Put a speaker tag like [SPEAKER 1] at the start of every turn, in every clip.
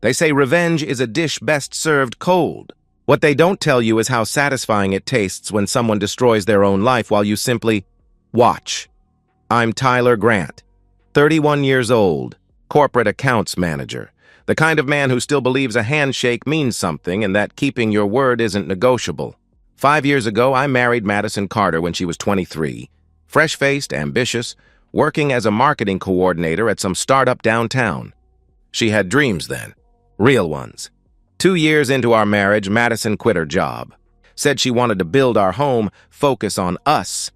[SPEAKER 1] They say revenge is a dish best served cold. What they don't tell you is how satisfying it tastes when someone destroys their own life while you simply watch. I'm Tyler Grant, 31 years old, corporate accounts manager, the kind of man who still believes a handshake means something and that keeping your word isn't negotiable. 5 years ago, I married Madison Carter when she was 23, fresh-faced, ambitious, working as a marketing coordinator at some startup downtown. She had dreams then, real ones. 2 years into our marriage, Madison quit her job. Said she wanted to build our home, focus on us.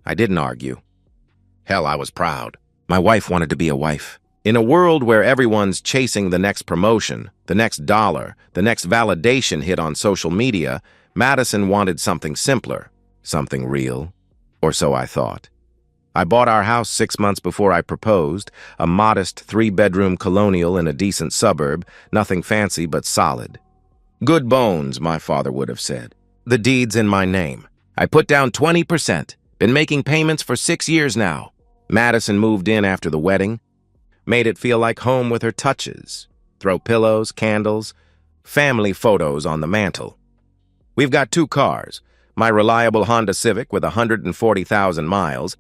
[SPEAKER 1] I didn't argue. Hell, I was proud. My wife wanted to be a wife. In a world where everyone's chasing the next promotion, the next dollar, the next validation hit on social media, Madison wanted something simpler, something real, or so I thought. I bought our house 6 months before I proposed, a modest 3-bedroom colonial in a decent suburb, nothing fancy but solid. Good bones, my father would have said. The deed's in my name. I put down 20%. Been making payments for 6 years now. Madison moved in after the wedding. Made it feel like home with her touches. Throw pillows, candles, family photos on the mantle. We've got 2 cars, my reliable Honda Civic with 140,000 miles,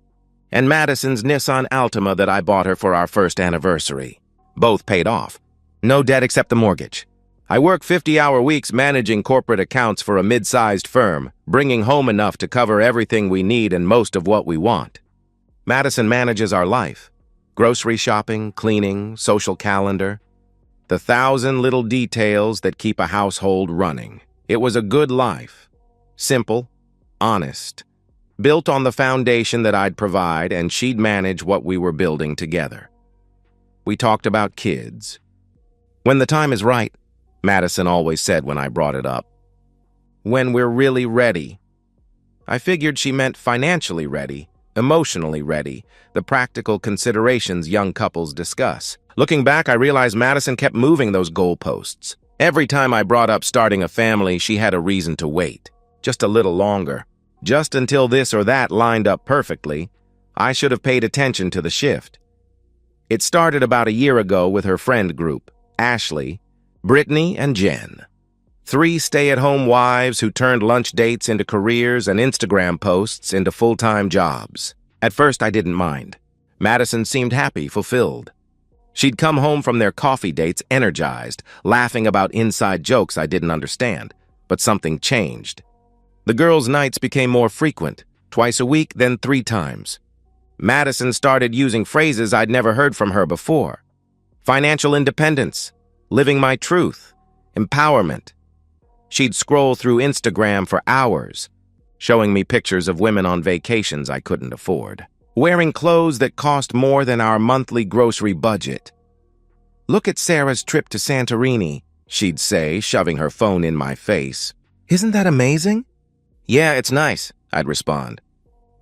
[SPEAKER 1] and Madison's Nissan Altima that I bought her for our first anniversary. Both paid off. No debt except the mortgage. I work 50-hour weeks managing corporate accounts for a mid-sized firm, bringing home enough to cover everything we need and most of what we want. Madison manages our life. Grocery shopping, cleaning, social calendar. The 1,000 little details that keep a household running. It was a good life. Simple, honest. Built on the foundation that I'd provide and she'd manage what we were building together. We talked about kids. When the time is right, Madison always said when I brought it up. When we're really ready. I figured she meant financially ready, emotionally ready, the practical considerations young couples discuss. Looking back, I realized Madison kept moving those goalposts. Every time I brought up starting a family, she had a reason to wait. Just a little longer. Just until this or that lined up perfectly, I should have paid attention to the shift. It started about a year ago with her friend group, Ashley, Brittany, and Jen. 3 stay-at-home wives who turned lunch dates into careers and Instagram posts into full-time jobs. At first, I didn't mind. Madison seemed happy, fulfilled. She'd come home from their coffee dates energized, laughing about inside jokes I didn't understand. But something changed. The girls' nights became more frequent, twice a week, then 3 times. Madison started using phrases I'd never heard from her before. Financial independence, living my truth, empowerment. She'd scroll through Instagram for hours, showing me pictures of women on vacations I couldn't afford, wearing clothes that cost more than our monthly grocery budget. Look at Sarah's trip to Santorini, she'd say, shoving her phone in my face. Isn't that amazing? Yeah, it's nice, I'd respond.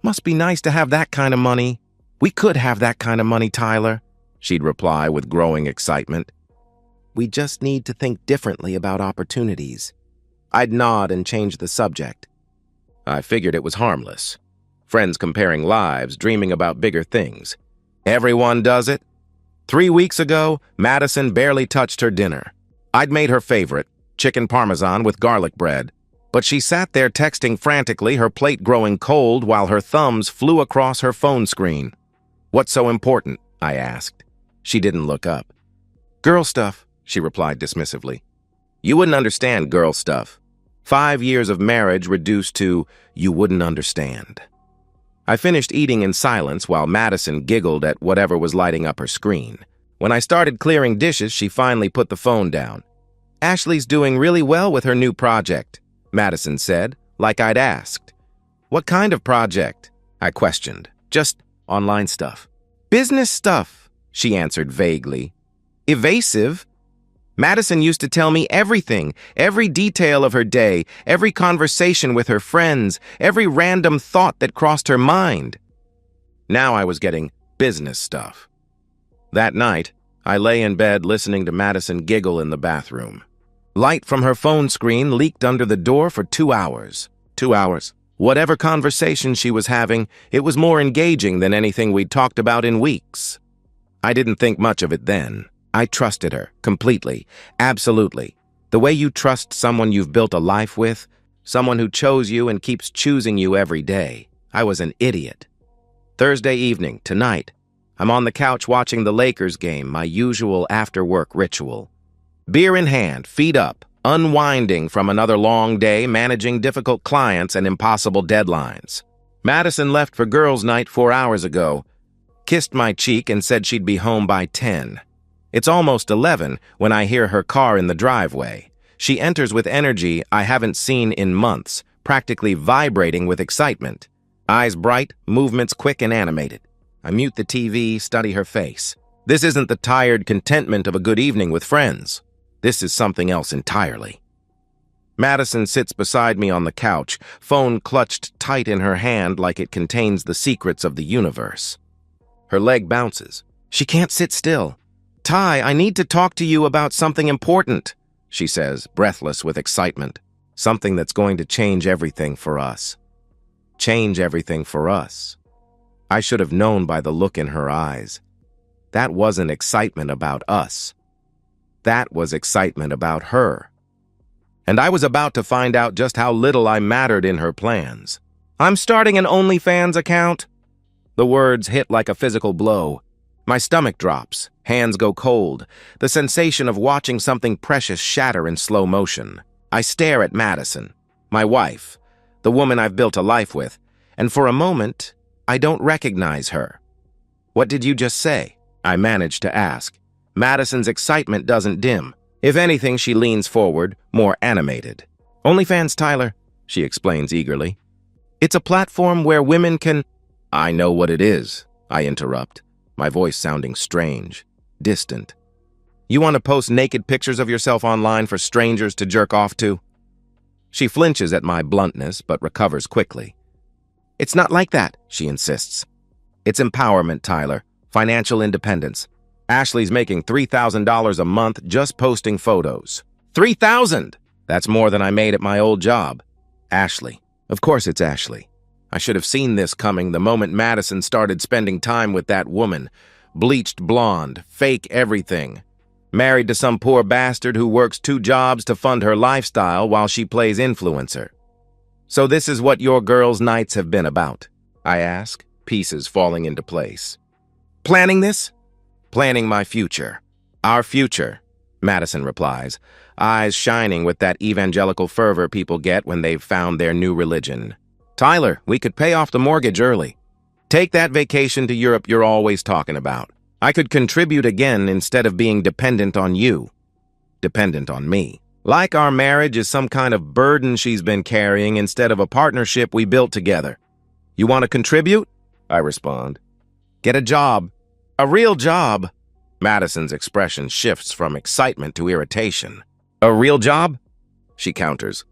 [SPEAKER 1] Must be nice to have that kind of money. We could have that kind of money, Tyler, she'd reply with growing excitement. We just need to think differently about opportunities. I'd nod and change the subject. I figured it was harmless. Friends comparing lives, dreaming about bigger things. Everyone does it. 3 weeks ago, Madison barely touched her dinner. I'd made her favorite, chicken parmesan with garlic bread, but she sat there texting frantically, her plate growing cold while her thumbs flew across her phone screen. What's so important? I asked. She didn't look up. Girl stuff, she replied dismissively. You wouldn't understand girl stuff. 5 years of marriage reduced to, you wouldn't understand. I finished eating in silence while Madison giggled at whatever was lighting up her screen. When I started clearing dishes, she finally put the phone down. Ashley's doing really well with her new project, Madison said, like I'd asked. What kind of project? I questioned. Just online stuff. Business stuff, she answered vaguely. Evasive. Madison used to tell me everything, every detail of her day, every conversation with her friends, every random thought that crossed her mind. Now I was getting business stuff. That night, I lay in bed listening to Madison giggle in the bathroom. Light from her phone screen leaked under the door for 2 hours. 2 hours. Whatever conversation she was having, it was more engaging than anything we'd talked about in weeks. I didn't think much of it then. I trusted her, completely, absolutely. The way you trust someone you've built a life with, someone who chose you and keeps choosing you every day. I was an idiot. Thursday evening, tonight, I'm on the couch watching the Lakers game, my usual after-work ritual. Beer in hand, feet up, unwinding from another long day, managing difficult clients and impossible deadlines. Madison left for girls' night 4 hours ago, kissed my cheek and said she'd be home by 10. It's almost 11 when I hear her car in the driveway. She enters with energy I haven't seen in months, practically vibrating with excitement. Eyes bright, movements quick and animated. I mute the TV, study her face. This isn't the tired contentment of a good evening with friends. This is something else entirely. Madison sits beside me on the couch, phone clutched tight in her hand like it contains the secrets of the universe. Her leg bounces. She can't sit still. "Ty, I need to talk to you about something important," she says, breathless with excitement. Something that's going to change everything for us. Change everything for us. I should have known by the look in her eyes. That wasn't excitement about us. That was excitement about her. And I was about to find out just how little I mattered in her plans. "I'm starting an OnlyFans account." The words hit like a physical blow. My stomach drops, hands go cold, the sensation of watching something precious shatter in slow motion. I stare at Madison, my wife, the woman I've built a life with, and for a moment, I don't recognize her. "What did you just say?" I manage to ask. Madison's excitement doesn't dim. If anything, she leans forward, more animated. "OnlyFans, Tyler," she explains eagerly. "It's a platform where women can—" "I know what it is," I interrupt, my voice sounding strange, distant. "You want to post naked pictures of yourself online for strangers to jerk off to?" She flinches at my bluntness, but recovers quickly. "It's not like that," she insists. "It's empowerment, Tyler. Financial independence. Ashley's making $3,000 a month just posting photos." $3,000! That's more than I made at my old job. Ashley. Of course it's Ashley. I should have seen this coming the moment Madison started spending time with that woman. Bleached blonde, fake everything. Married to some poor bastard who works 2 jobs to fund her lifestyle while she plays influencer. "So this is what your girls' nights have been about?" I ask, pieces falling into place. "Planning this?" "Planning my future." "Our future," Madison replies, eyes shining with that evangelical fervor people get when they've found their new religion. "Tyler, we could pay off the mortgage early. Take that vacation to Europe you're always talking about. I could contribute again instead of being dependent on you. Dependent on me. Like our marriage is some kind of burden she's been carrying instead of a partnership we built together. You want to contribute?" I respond. "Get a job. A real job." Madison's expression shifts from excitement to irritation. "A real job?" she counters.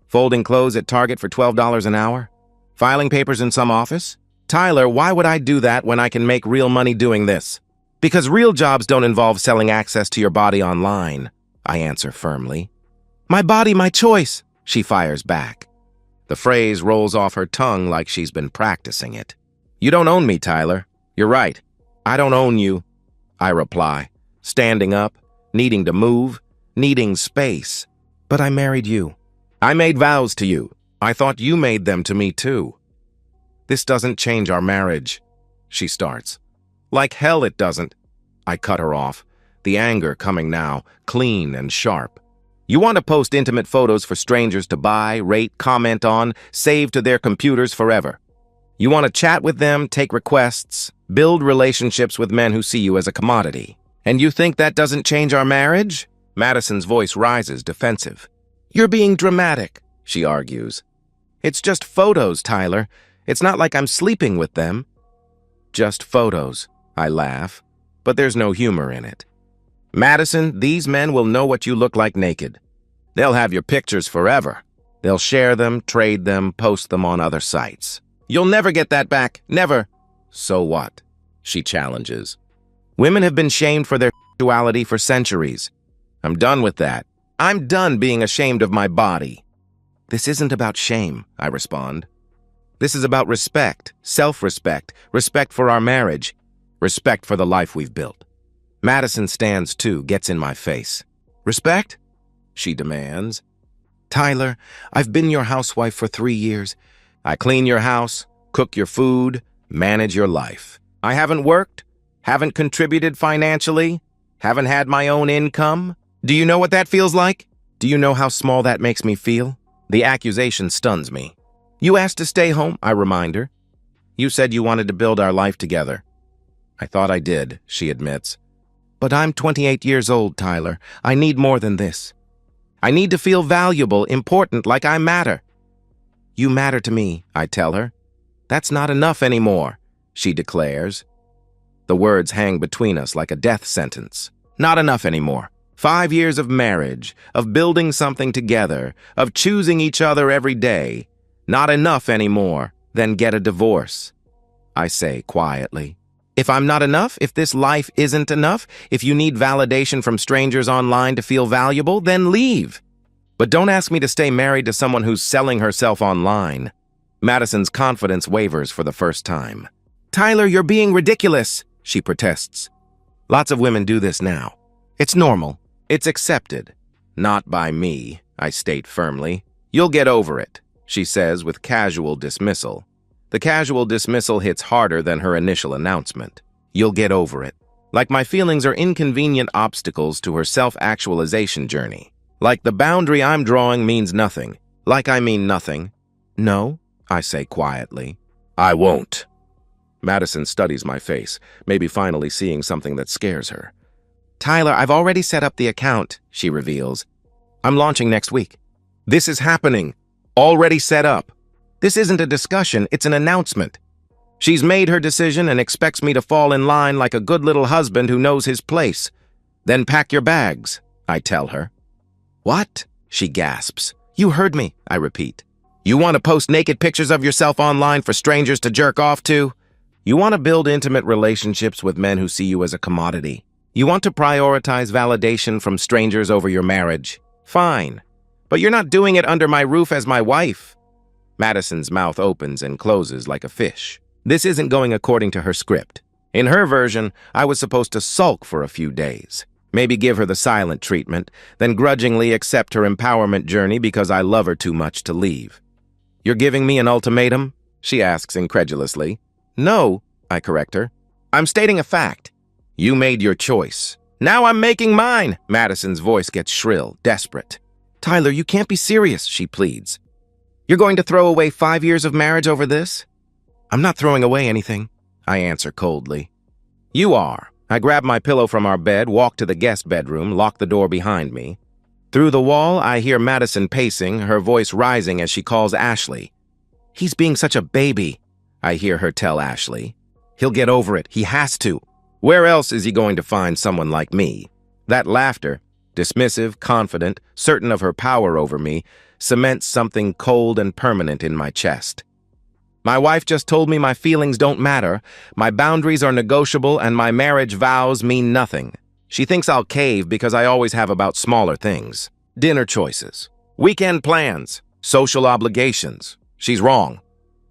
[SPEAKER 1] "Folding clothes at Target for $12 an hour? Filing papers in some office? Tyler, why would I do that when I can make real money doing this?" "Because real jobs don't involve selling access to your body online," I answer firmly. "My body, my choice," she fires back. The phrase rolls off her tongue like she's been practicing it. "You don't own me, Tyler. You're right. I don't own you," I reply, standing up, needing to move, needing space. "But I married you. I made vows to you. I thought you made them to me too." "This doesn't change our marriage," she starts. "Like hell it doesn't." I cut her off, the anger coming now, clean and sharp. "You want to post intimate photos for strangers to buy, rate, comment on, save to their computers forever. You want to chat with them, take requests, build relationships with men who see you as a commodity. And you think that doesn't change our marriage?" Madison's voice rises, defensive. "You're being dramatic," she argues. "It's just photos, Tyler. It's not like I'm sleeping with them." "Just photos," I laugh, but there's no humor in it. "Madison, these men will know what you look like naked. They'll have your pictures forever. They'll share them, trade them, post them on other sites. You'll never get that back, never." "So what?" she challenges. "Women have been shamed for their sexuality for centuries. I'm done with that. I'm done being ashamed of my body." "This isn't about shame," I respond. "This is about respect, self-respect, respect for our marriage, respect for the life we've built." Madison stands too, gets in my face. Respect? She demands. Tyler, I've been your housewife for 3 years. I clean your house, cook your food, manage your life. I haven't worked, haven't contributed financially, haven't had my own income. Do you know what that feels like? Do you know how small that makes me feel? The accusation stuns me. You asked to stay home, I remind her. You said you wanted to build our life together. I thought I did, she admits. But I'm 28 years old, Tyler. I need more than this. I need to feel valuable, important, like I matter. You matter to me, I tell her. That's not enough anymore, she declares. The words hang between us like a death sentence. Not enough anymore. 5 years of marriage, of building something together, of choosing each other every day. Not enough anymore. Then get a divorce, I say quietly. If I'm not enough, if this life isn't enough, if you need validation from strangers online to feel valuable, then leave. But don't ask me to stay married to someone who's selling herself online. Madison's confidence wavers for the first time. Tyler, you're being ridiculous, she protests. Lots of women do this now. It's normal. It's accepted. Not by me, I state firmly. You'll get over it, she says with casual dismissal. The casual dismissal hits harder than her initial announcement. You'll get over it. Like my feelings are inconvenient obstacles to her self-actualization journey. Like the boundary I'm drawing means nothing. Like I mean nothing. No, I say quietly. I won't. Madison studies my face, maybe finally seeing something that scares her. Tyler, I've already set up the account, she reveals. I'm launching next week. This is happening. Already set up. This isn't a discussion, it's an announcement. She's made her decision and expects me to fall in line like a good little husband who knows his place. Then pack your bags, I tell her. What? She gasps. You heard me, I repeat. You want to post naked pictures of yourself online for strangers to jerk off to? You want to build intimate relationships with men who see you as a commodity. You want to prioritize validation from strangers over your marriage. Fine. But you're not doing it under my roof as my wife. Madison's mouth opens and closes like a fish. This isn't going according to her script. In her version, I was supposed to sulk for a few days, maybe give her the silent treatment, then grudgingly accept her empowerment journey because I love her too much to leave. You're giving me an ultimatum? She asks incredulously. No, I correct her. I'm stating a fact. You made your choice. Now I'm making mine. Madison's voice gets shrill, desperate. Tyler, you can't be serious, she pleads. You're going to throw away 5 years of marriage over this? I'm not throwing away anything, I answer coldly. You are. I grab my pillow from our bed, walk to the guest bedroom, lock the door behind me. Through the wall, I hear Madison pacing, her voice rising as she calls Ashley. He's being such a baby, I hear her tell Ashley. He'll get over it. He has to. Where else is he going to find someone like me? That laughter, dismissive, confident, certain of her power over me, cements something cold and permanent in my chest. My wife just told me my feelings don't matter, my boundaries are negotiable, and my marriage vows mean nothing. She thinks I'll cave because I always have about smaller things. Dinner choices, weekend plans, social obligations. She's wrong.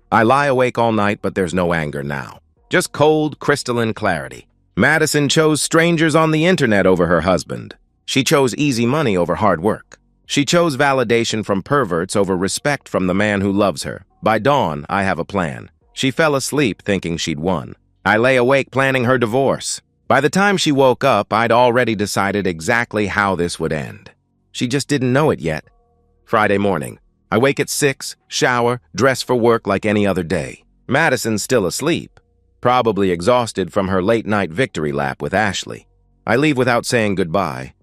[SPEAKER 1] I lie awake all night, but there's no anger now. Just cold, crystalline clarity. Madison chose strangers on the internet over her husband. She chose easy money over hard work. She chose validation from perverts over respect from the man who loves her. By dawn, I have a plan. She fell asleep thinking she'd won. I lay awake planning her divorce. By the time she woke up, I'd already decided exactly how this would end. She just didn't know it yet. Friday morning. I wake at 6, shower, dress for work like any other day. Madison's still asleep, probably exhausted from her late-night victory lap with Ashley. I leave without saying goodbye.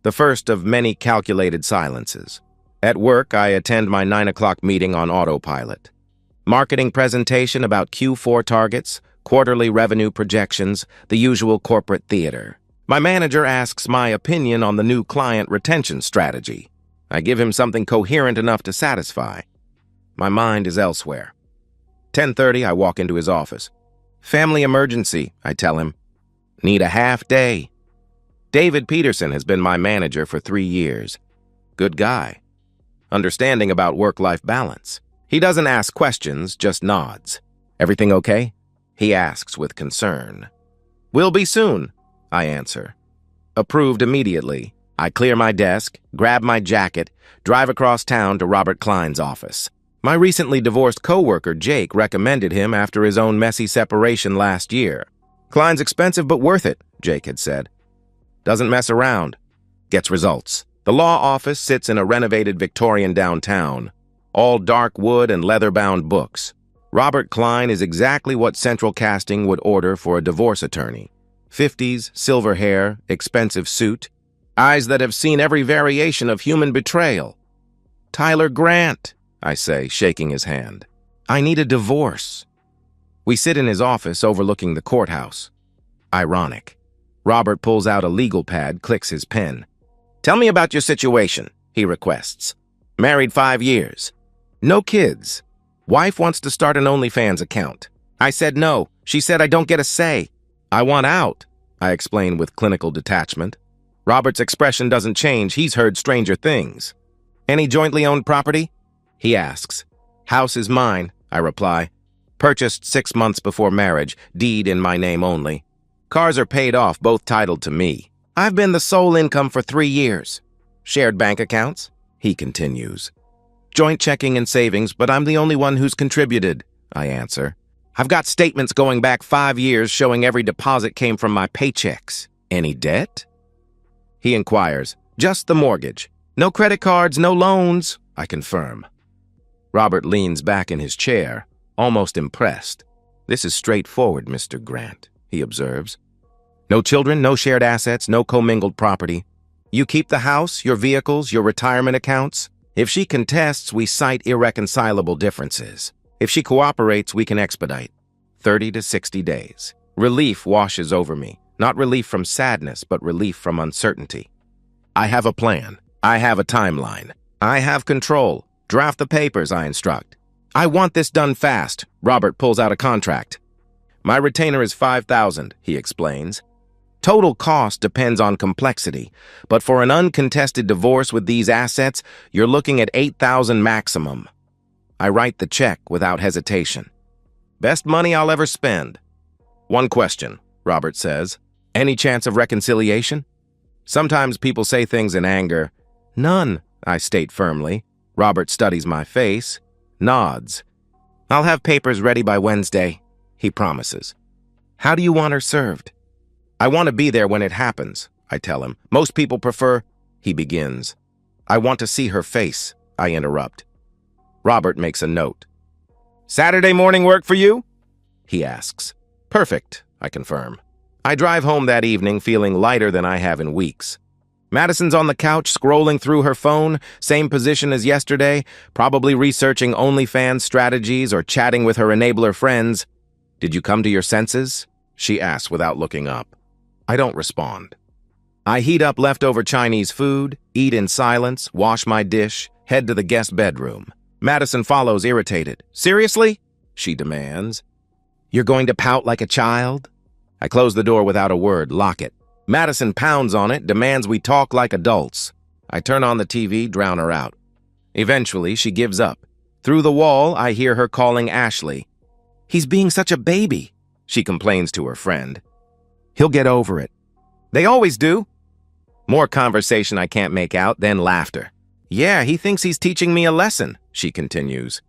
[SPEAKER 1] The first of many calculated silences. At work, I attend my 9 o'clock meeting on autopilot. Marketing presentation about Q4 targets, quarterly revenue projections, the usual corporate theater. My manager asks my opinion on the new client retention strategy. I give him something coherent enough to satisfy. My mind is elsewhere. 10:30, I walk into his office. Family emergency, I tell him. Need a half day. David Peterson has been my manager for 3 years. Good guy. Understanding about work-life balance. He doesn't ask questions, just nods. Everything okay? He asks with concern. Will be soon. I answer. Approved immediately. I clear my desk, grab my jacket, drive across town to Robert Klein's office. My recently divorced coworker, Jake, recommended him after his own messy separation last year. Klein's expensive but worth it, Jake had said. Doesn't mess around. Gets results. The law office sits in a renovated Victorian downtown. All dark wood and leather-bound books. Robert Klein is exactly what Central Casting would order for a divorce attorney. 50s, silver hair, expensive suit. Eyes that have seen every variation of human betrayal. Tyler Grant, I say, shaking his hand. I need a divorce. We sit in his office overlooking the courthouse. Ironic. Robert pulls out a legal pad, clicks his pen. Tell me about your situation, he requests. Married 5 years. No kids. Wife wants to start an OnlyFans account. I said no. She said I don't get a say. I want out, I explain with clinical detachment. Robert's expression doesn't change. He's heard stranger things. Any jointly owned property? He asks. House is mine, I reply. Purchased 6 months before marriage, deed in my name only. Cars are paid off, both titled to me. I've been the sole income for 3 years. Shared bank accounts? He continues. Joint checking and savings, but I'm the only one who's contributed, I answer. I've got statements going back 5 years showing every deposit came from my paychecks. Any debt? He inquires. Just the mortgage. No credit cards, no loans, I confirm. Robert leans back in his chair, almost impressed. This is straightforward, Mr. Grant, he observes. No children, no shared assets, no commingled property. You keep the house, your vehicles, your retirement accounts. If she contests, we cite irreconcilable differences. If she cooperates, we can expedite. 30 to 60 days. Relief washes over me. Not relief from sadness, but relief from uncertainty. I have a plan. I have a timeline. I have control. Draft the papers, I instruct. I want this done fast. Robert pulls out a contract. My retainer is $5,000, he explains. Total cost depends on complexity, but for an uncontested divorce with these assets, you're looking at $8,000 maximum. I write the check without hesitation. Best money I'll ever spend. One question, Robert says. Any chance of reconciliation? Sometimes people say things in anger. None, I state firmly. Robert studies my face, nods. I'll have papers ready by Wednesday, he promises. How do you want her served? I want to be there when it happens, I tell him. Most people prefer, he begins. I want to see her face, I interrupt. Robert makes a note. Saturday morning work for you? He asks. Perfect, I confirm. I drive home that evening feeling lighter than I have in weeks. Madison's on the couch scrolling through her phone, same position as yesterday, probably researching OnlyFans strategies or chatting with her enabler friends. Did you come to your senses? She asks without looking up. I don't respond. I heat up leftover Chinese food, eat in silence, wash my dish, head to the guest bedroom. Madison follows irritated. Seriously? She demands. You're going to pout like a child? I close the door without a word, lock it. Madison pounds on it, demands we talk like adults. I turn on the TV, drown her out. Eventually, she gives up. Through the wall, I hear her calling Ashley. He's being such a baby, she complains to her friend. He'll get over it. They always do. More conversation I can't make out, then laughter. Yeah, he thinks he's teaching me a lesson, she continues.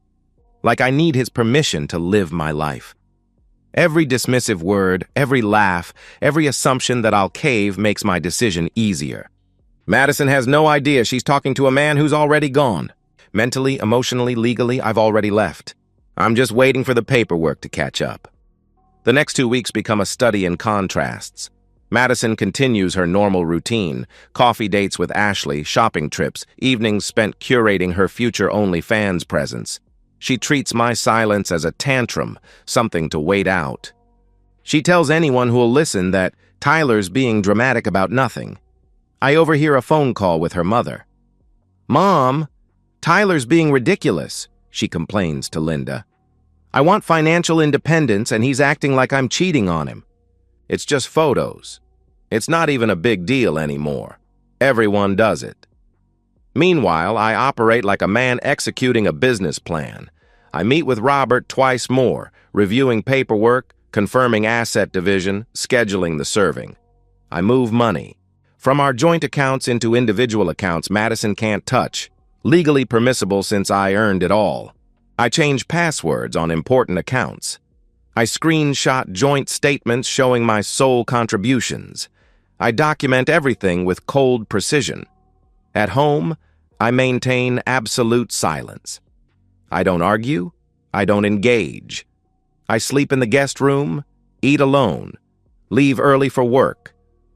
[SPEAKER 1] Like I need his permission to live my life. Every dismissive word, every laugh, every assumption that I'll cave makes my decision easier. Madison has no idea she's talking to a man who's already gone. Mentally, emotionally, legally, I've already left. I'm just waiting for the paperwork to catch up. The next 2 weeks become a study in contrasts. Madison continues her normal routine, coffee dates with Ashley, shopping trips, evenings spent curating her future OnlyFans presence. She treats my silence as a tantrum, something to wait out. She tells anyone who'll listen that Tyler's being dramatic about nothing. I overhear a phone call with her mother. Mom, Tyler's being ridiculous, she complains to Linda. I want financial independence and he's acting like I'm cheating on him. It's just photos. It's not even a big deal anymore. Everyone does it. Meanwhile, I operate like a man executing a business plan. I meet with Robert twice more, reviewing paperwork, confirming asset division, scheduling the serving. I move money. From our joint accounts into individual accounts Madison can't touch. Legally permissible since I earned it all. I change passwords on important accounts. I screenshot joint statements showing my sole contributions. I document everything with cold precision. At home, I maintain absolute silence. I don't argue. I don't engage. I sleep in the guest room, eat alone, leave early for work,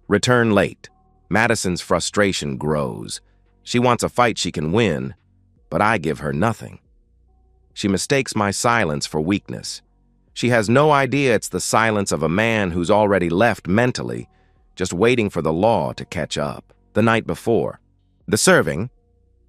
[SPEAKER 1] return late. Madison's frustration grows. She wants a fight she can win, but I give her nothing. She mistakes my silence for weakness. She has no idea it's the silence of a man who's already left mentally, just waiting for the law to catch up. The night before, the serving,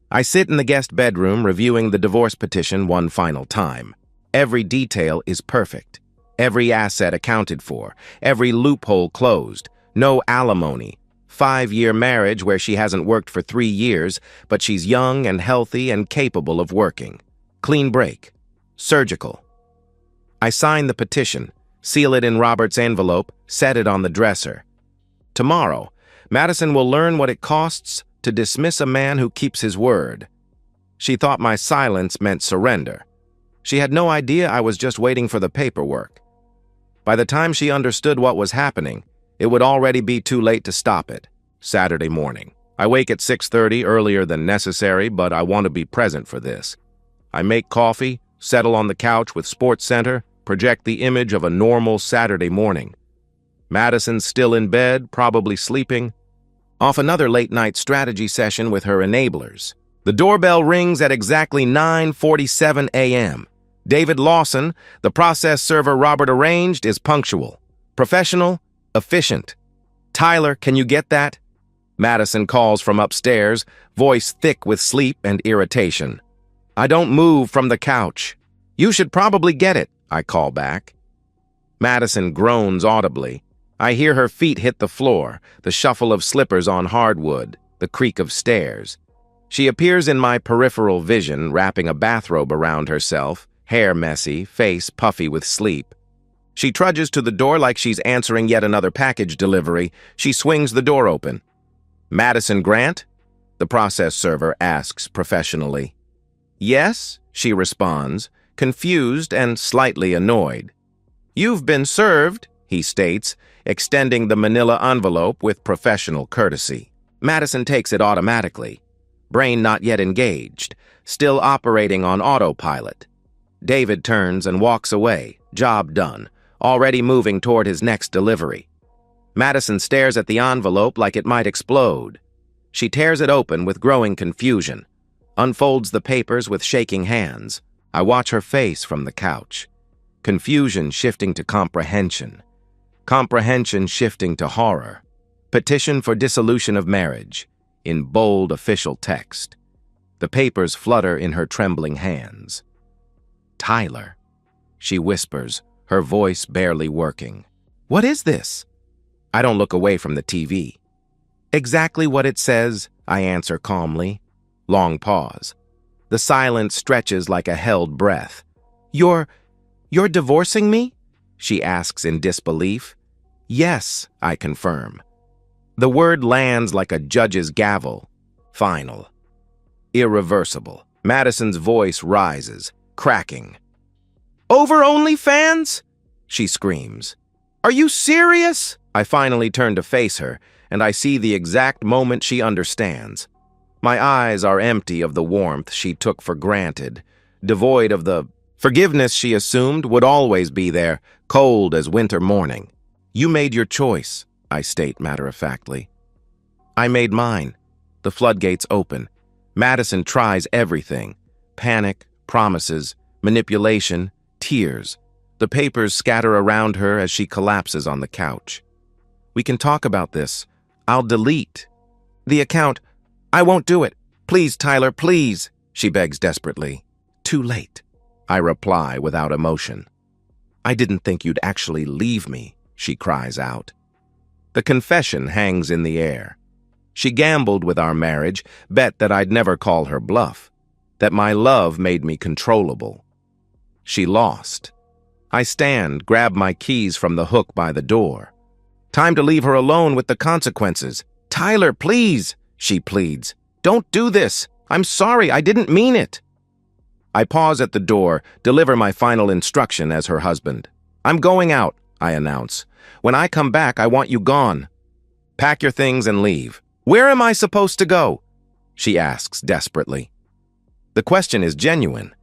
[SPEAKER 1] I sit in the guest bedroom reviewing the divorce petition one final time. Every detail is perfect. Every asset accounted for. Every loophole closed. No alimony. 5-year marriage where she hasn't worked for 3 years, but she's young and healthy and capable of working. Clean break. Surgical. I sign the petition, seal it in Robert's envelope, set it on the dresser. Tomorrow, Madison will learn what it costs to dismiss a man who keeps his word. She thought my silence meant surrender. She had no idea I was just waiting for the paperwork. By the time she understood what was happening, it would already be too late to stop it. Saturday morning. I wake at 6:30 earlier than necessary, but I want to be present for this. I make coffee, settle on the couch with SportsCenter, project the image of a normal Saturday morning. Madison's still in bed, probably sleeping. Off another late-night strategy session with her enablers. The doorbell rings at exactly 9:47 a.m. David Lawson, the process server Robert arranged, is punctual. Professional, efficient. Tyler, can you get that? Madison calls from upstairs, voice thick with sleep and irritation. I don't move from the couch. You should probably get it, I call back. Madison groans audibly. I hear her feet hit the floor, the shuffle of slippers on hardwood, the creak of stairs. She appears in my peripheral vision, wrapping a bathrobe around herself, hair messy, face puffy with sleep. She trudges to the door like she's answering yet another package delivery. She swings the door open. Madison Grant? The process server asks professionally. Yes, she responds, confused and slightly annoyed. You've been served, he states, extending the manila envelope with professional courtesy. Madison takes it automatically. Brain not yet engaged, still operating on autopilot. David turns and walks away, job done, already moving toward his next delivery. Madison stares at the envelope like it might explode. She tears it open with growing confusion, unfolds the papers with shaking hands. I watch her face from the couch. Confusion shifting to comprehension. Comprehension shifting to horror. Petition for dissolution of marriage, in bold official text. The papers flutter in her trembling hands. Tyler, she whispers, her voice barely working. What is this? I don't look away from the TV. Exactly what it says, I answer calmly. Long pause. The silence stretches like a held breath. You're divorcing me? She asks in disbelief. Yes, I confirm. The word lands like a judge's gavel. Final. Irreversible. Madison's voice rises, cracking. Over OnlyFans? She screams. Are you serious? I finally turn to face her, and I see the exact moment she understands. My eyes are empty of the warmth she took for granted, devoid of the forgiveness she assumed would always be there, cold as winter morning. You made your choice, I state matter-of-factly. I made mine. The floodgates open. Madison tries everything. Panic, promises, manipulation, tears. The papers scatter around her as she collapses on the couch. We can talk about this. I'll delete the account. I won't do it. Please, Tyler, please, she begs desperately. Too late, I reply without emotion. I didn't think you'd actually leave me, she cries out. The confession hangs in the air. She gambled with our marriage, bet that I'd never call her bluff, that my love made me controllable. She lost. I stand, grab my keys from the hook by the door. Time to leave her alone with the consequences. Tyler, please, she pleads. Don't do this. I'm sorry, I didn't mean it. I pause at the door, deliver my final instruction as her husband. I'm going out, I announce. When I come back, I want you gone. Pack your things and leave. Where am I supposed to go? She asks desperately. The question is genuine.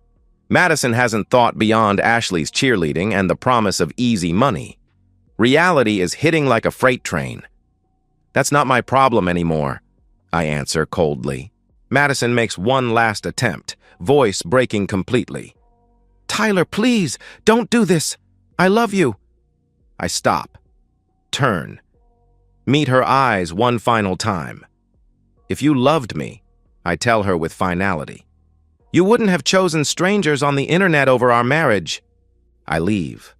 [SPEAKER 1] Madison hasn't thought beyond Ashley's cheerleading and the promise of easy money. Reality is hitting like a freight train. That's not my problem anymore, I answer coldly. Madison makes one last attempt, voice breaking completely. Tyler, please, don't do this. I love you. I stop. Turn. Meet her eyes one final time. If you loved me, I tell her with finality, you wouldn't have chosen strangers on the internet over our marriage. I leave.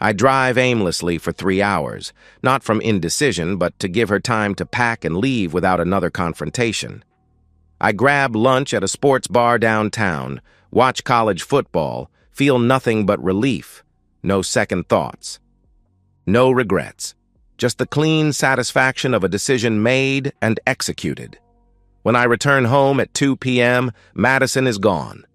[SPEAKER 1] I drive aimlessly for 3 hours, not from indecision, but to give her time to pack and leave without another confrontation. I grab lunch at a sports bar downtown, watch college football, feel nothing but relief, no second thoughts. No regrets, just the clean satisfaction of a decision made and executed. When I return home at 2 p.m., Madison is gone.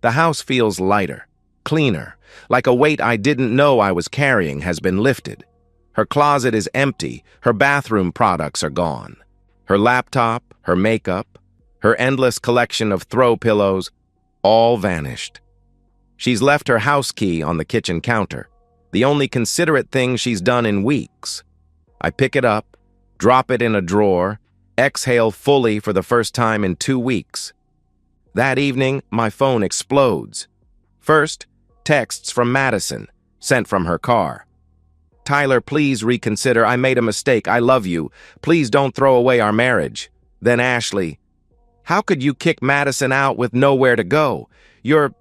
[SPEAKER 1] The house feels lighter, cleaner, like a weight I didn't know I was carrying has been lifted. Her closet is empty, her bathroom products are gone. Her laptop, her makeup, her endless collection of throw pillows, all vanished. She's left her house key on the kitchen counter, the only considerate thing she's done in weeks. I pick it up, drop it in a drawer, exhale fully for the first time in 2 weeks. That evening, my phone explodes. First, texts from Madison, sent from her car. Tyler, please reconsider. I made a mistake. I love you. Please don't throw away our marriage. Then Ashley, how could you kick Madison out with nowhere to go? You're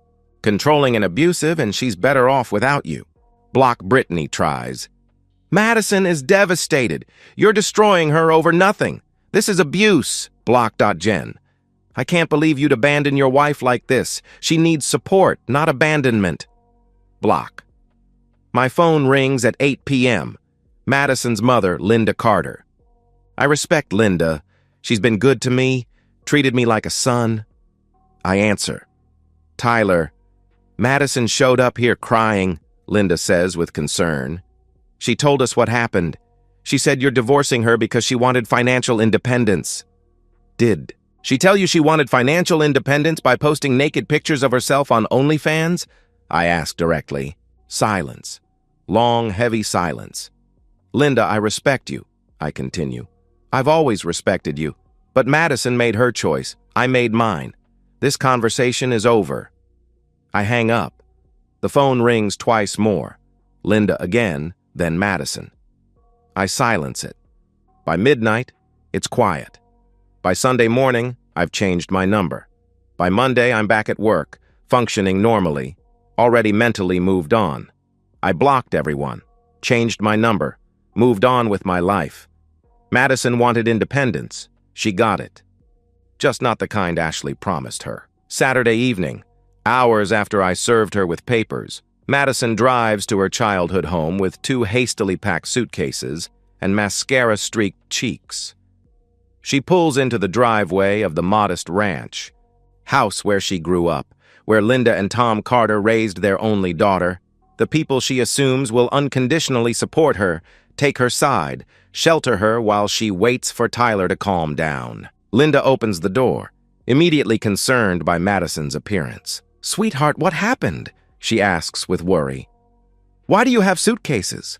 [SPEAKER 1] controlling and abusive, and she's better off without you. Block Brittany tries. Madison is devastated. You're destroying her over nothing. This is abuse. Block.Jen. I can't believe you'd abandon your wife like this. She needs support, not abandonment. Block. My phone rings at 8 p.m. Madison's mother, Linda Carter. I respect Linda. She's been good to me, treated me like a son. I answer. Tyler, Madison showed up here crying, Linda says with concern. She told us what happened. She said you're divorcing her because she wanted financial independence. Did she tell you she wanted financial independence by posting naked pictures of herself on OnlyFans? I ask directly. Silence. Long, heavy silence. Linda, I respect you, I continue. I've always respected you. But Madison made her choice. I made mine. This conversation is over. I hang up. The phone rings twice more. Linda again, then Madison. I silence it. By midnight, it's quiet. By Sunday morning, I've changed my number. By Monday, I'm back at work, functioning normally, already mentally moved on. I blocked everyone, changed my number, moved on with my life. Madison wanted independence. She got it. Just not the kind Ashley promised her. Saturday evening, hours after I served her with papers, Madison drives to her childhood home with 2 hastily packed suitcases and mascara-streaked cheeks. She pulls into the driveway of the modest ranch, house where she grew up, where Linda and Tom Carter raised their only daughter, the people she assumes will unconditionally support her, take her side, shelter her while she waits for Tyler to calm down. Linda opens the door, immediately concerned by Madison's appearance. Sweetheart, what happened? She asks with worry. Why do you have suitcases?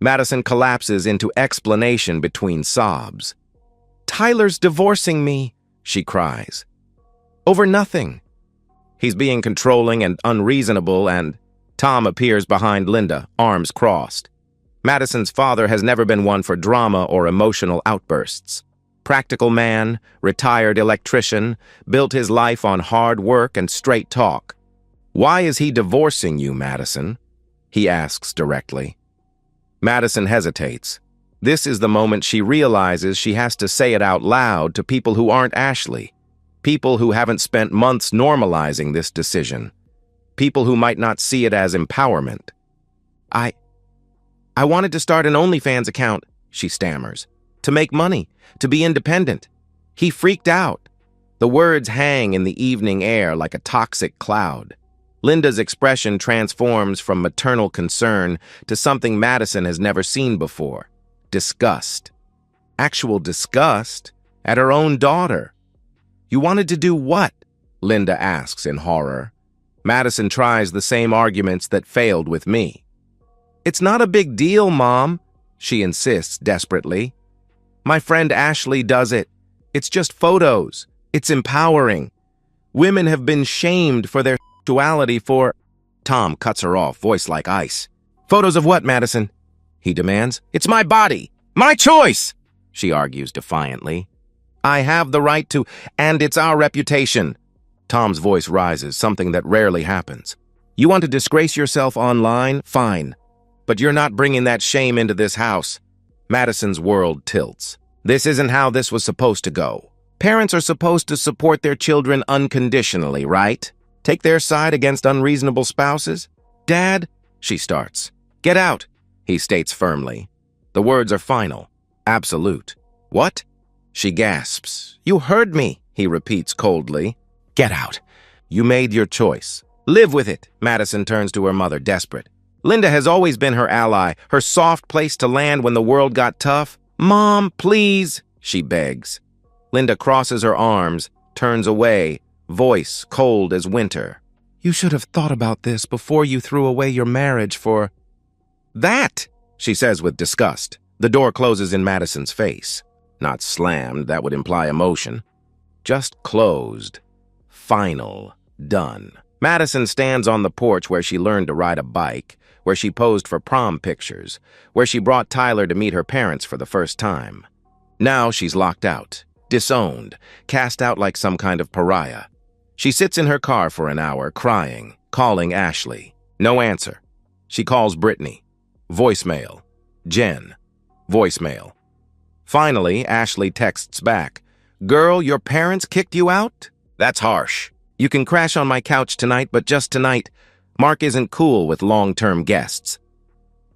[SPEAKER 1] Madison collapses into explanation between sobs. Tyler's divorcing me, she cries. Over nothing. He's being controlling and unreasonable, and Tom appears behind Linda, arms crossed. Madison's father has never been one for drama or emotional outbursts. Practical man, retired electrician, built his life on hard work and straight talk. Why is he divorcing you, Madison? He asks directly. Madison hesitates. This is the moment she realizes she has to say it out loud to people who aren't Ashley, people who haven't spent months normalizing this decision, people who might not see it as empowerment. I I wanted to start an OnlyFans account, she stammers. To make money, to be independent. He freaked out. The words hang in the evening air like a toxic cloud. Linda's expression transforms from maternal concern to something Madison has never seen before. Disgust. Actual disgust at her own daughter. You wanted to do what? Linda asks in horror. Madison tries the same arguments that failed with me. It's not a big deal, Mom, she insists desperately. My friend Ashley does it. It's just photos. It's empowering. Women have been shamed for their sexuality for... Tom cuts her off, voice like ice. Photos of what, Madison? He demands. It's my body. My choice, she argues defiantly. I have the right to, and it's our reputation. Tom's voice rises, something that rarely happens. You want to disgrace yourself online? Fine. But you're not bringing that shame into this house. Madison's world tilts. This isn't how this was supposed to go. Parents are supposed to support their children unconditionally, right? Take their side against unreasonable spouses? Dad, she starts. Get out, he states firmly. The words are final, absolute. What? She gasps. You heard me, he repeats coldly. Get out. You made your choice. Live with it, Madison turns to her mother, desperate. Linda has always been her ally, her soft place to land when the world got tough. Mom, please, she begs. Linda crosses her arms, turns away, voice cold as winter. You should have thought about this before you threw away your marriage for... That, she says with disgust. The door closes in Madison's face. Not slammed, that would imply emotion. Just closed. Final. Done. Madison stands on the porch where she learned to ride a bike, where she posed for prom pictures, where she brought Tyler to meet her parents for the first time. Now she's locked out, disowned, cast out like some kind of pariah. She sits in her car for an hour, crying, calling Ashley. No answer. She calls Brittany. Voicemail. Jen. Voicemail. Finally, Ashley texts back. Girl, your parents kicked you out? That's harsh. You can crash on my couch tonight, but just tonight. Mark isn't cool with long-term guests.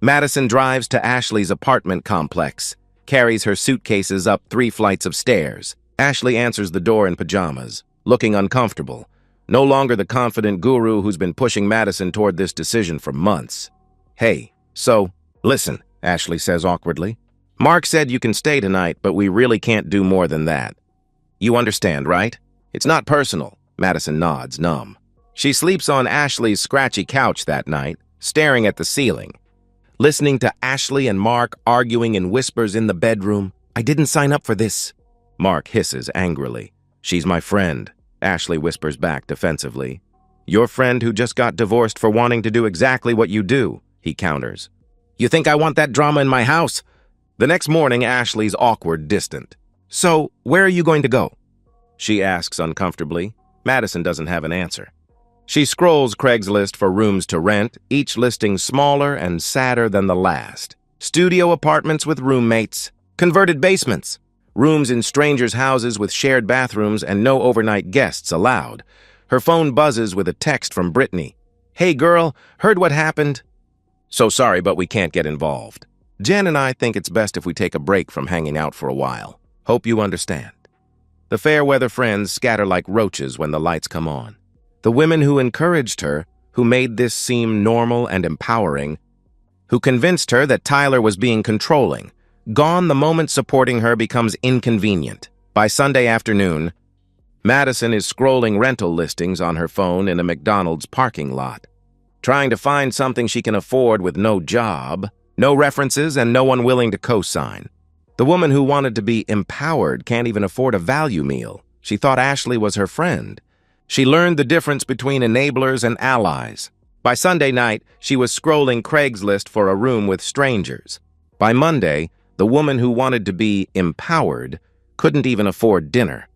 [SPEAKER 1] Madison drives to Ashley's apartment complex, carries her suitcases up 3 flights of stairs. Ashley answers the door in pajamas, looking uncomfortable, no longer the confident guru who's been pushing Madison toward this decision for months. Hey, so, listen, Ashley says awkwardly. Mark said you can stay tonight, but we really can't do more than that. You understand, right? It's not personal. Madison nods, numb. She sleeps on Ashley's scratchy couch that night, staring at the ceiling. Listening to Ashley and Mark arguing in whispers in the bedroom. I didn't sign up for this. Mark hisses angrily. She's my friend, Ashley whispers back defensively. Your friend who just got divorced for wanting to do exactly what you do, he counters. You think I want that drama in my house? The next morning, Ashley's awkward, distant. So, where are you going to go? She asks uncomfortably. Madison doesn't have an answer. She scrolls Craigslist for rooms to rent, each listing smaller and sadder than the last. Studio apartments with roommates, converted basements, rooms in strangers' houses with shared bathrooms and no overnight guests allowed. Her phone buzzes with a text from Brittany. Hey girl, heard what happened? So sorry, but we can't get involved. Jen and I think it's best if we take a break from hanging out for a while. Hope you understand. The fair-weather friends scatter like roaches when the lights come on. The women who encouraged her, who made this seem normal and empowering, who convinced her that Tyler was being controlling, gone the moment supporting her becomes inconvenient. By Sunday afternoon, Madison is scrolling rental listings on her phone in a McDonald's parking lot, trying to find something she can afford with no job, no references, and no one willing to co-sign. The woman who wanted to be empowered can't even afford a value meal. She thought Ashley was her friend. She learned the difference between enablers and allies. By Sunday night, she was scrolling Craigslist for a room with strangers. By Monday, the woman who wanted to be empowered couldn't even afford dinner.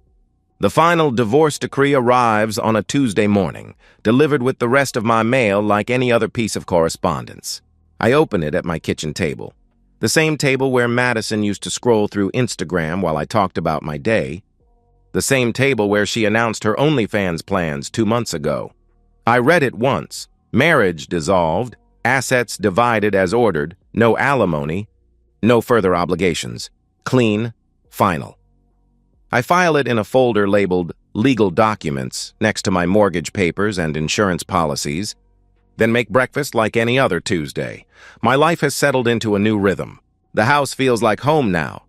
[SPEAKER 1] The final divorce decree arrives on a Tuesday morning, delivered with the rest of my mail like any other piece of correspondence. I open it at my kitchen table. The same table where Madison used to scroll through Instagram while I talked about my day. The same table where she announced her OnlyFans plans 2 months ago. I read it once. Marriage dissolved, assets divided as ordered, no alimony, no further obligations. Clean, final. I file it in a folder labeled Legal Documents next to my mortgage papers and insurance policies, then make breakfast like any other Tuesday. My life has settled into a new rhythm. The house feels like home now.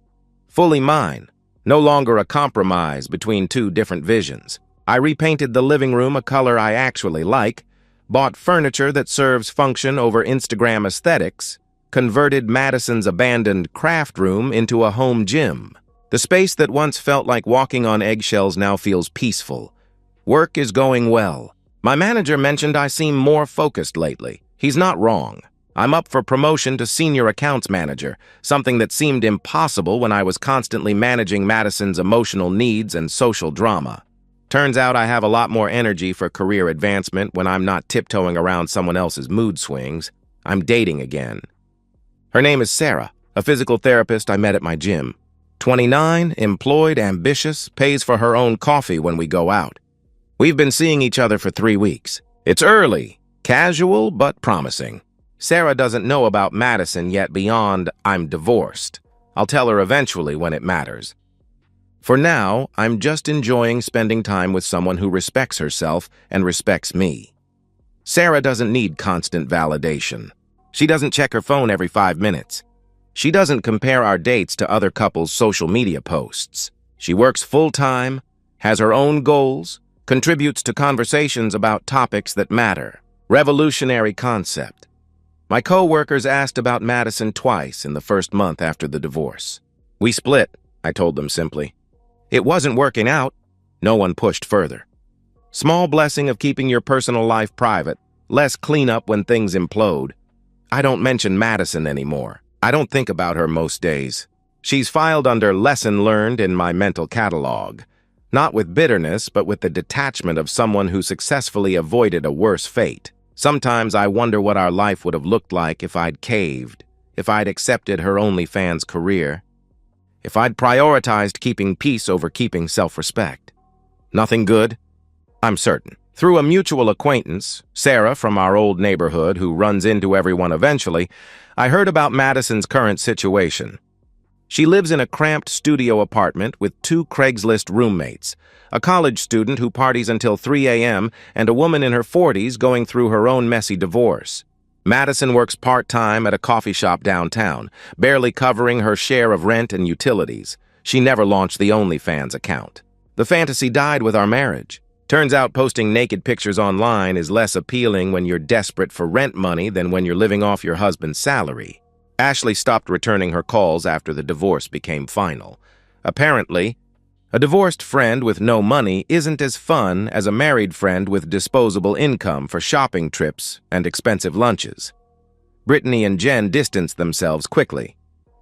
[SPEAKER 1] Fully mine. No longer a compromise between two different visions. I repainted the living room a color I actually like, bought furniture that serves function over Instagram aesthetics, converted Madison's abandoned craft room into a home gym. The space that once felt like walking on eggshells now feels peaceful. Work is going well. My manager mentioned I seem more focused lately. He's not wrong. I'm up for promotion to senior accounts manager, something that seemed impossible when I was constantly managing Madison's emotional needs and social drama. Turns out I have a lot more energy for career advancement when I'm not tiptoeing around someone else's mood swings. I'm dating again. Her name is Sarah, a physical therapist I met at my gym. 29, employed, ambitious, pays for her own coffee when we go out. We've been seeing each other for 3 weeks. It's early, casual, but promising. Sarah doesn't know about Madison yet beyond I'm divorced. I'll tell her eventually when it matters. For now, I'm just enjoying spending time with someone who respects herself and respects me. Sarah doesn't need constant validation. She doesn't check her phone every 5 minutes. She doesn't compare our dates to other couples' social media posts. She works full-time, has her own goals, contributes to conversations about topics that matter. Revolutionary concept. My co-workers asked about Madison twice in the first month after the divorce. We split, I told them simply. It wasn't working out. No one pushed further. Small blessing of keeping your personal life private, less cleanup when things implode. I don't mention Madison anymore. I don't think about her most days. She's filed under lesson learned in my mental catalog. Not with bitterness, but with the detachment of someone who successfully avoided a worse fate. Sometimes I wonder what our life would have looked like if I'd caved, if I'd accepted her OnlyFans career, if I'd prioritized keeping peace over keeping self-respect. Nothing good? I'm certain. Through a mutual acquaintance, Sarah from our old neighborhood who runs into everyone eventually, I heard about Madison's current situation. She lives in a cramped studio apartment with 2 Craigslist roommates, a college student who parties until 3 a.m. and a woman in her 40s going through her own messy divorce. Madison works part-time at a coffee shop downtown, barely covering her share of rent and utilities. She never launched the OnlyFans account. The fantasy died with our marriage. Turns out posting naked pictures online is less appealing when you're desperate for rent money than when you're living off your husband's salary. Ashley stopped returning her calls after the divorce became final. Apparently, a divorced friend with no money isn't as fun as a married friend with disposable income for shopping trips and expensive lunches. Brittany and Jen distanced themselves quickly.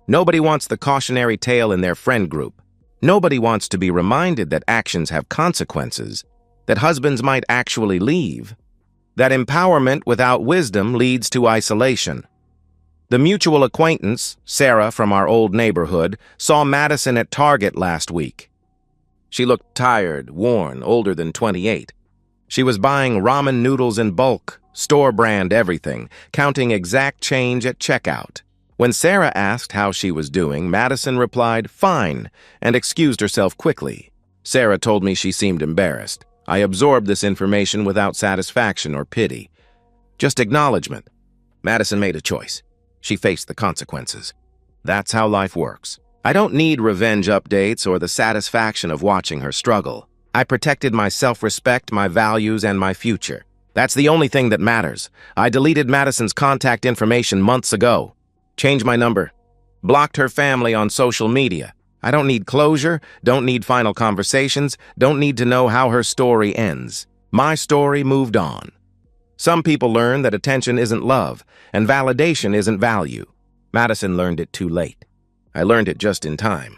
[SPEAKER 1] Nobody wants the cautionary tale in their friend group. Nobody wants to be reminded that actions have consequences, that husbands might actually leave, that empowerment without wisdom leads to isolation. The mutual acquaintance, Sarah from our old neighborhood, saw Madison at Target last week. She looked tired, worn, older than 28. She was buying ramen noodles in bulk, store-brand everything, counting exact change at checkout. When Sarah asked how she was doing, Madison replied, "Fine," and excused herself quickly. Sarah told me she seemed embarrassed. I absorbed this information without satisfaction or pity. Just acknowledgement. Madison made a choice. She faced the consequences. That's how life works. I don't need revenge updates or the satisfaction of watching her struggle. I protected my self-respect, my values, and my future. That's the only thing that matters. I deleted Madison's contact information months ago. Changed my number. Blocked her family on social media. I don't need closure, don't need final conversations, don't need to know how her story ends. My story moved on. Some people learn that attention isn't love, and validation isn't value. Madison learned it too late. I learned it just in time.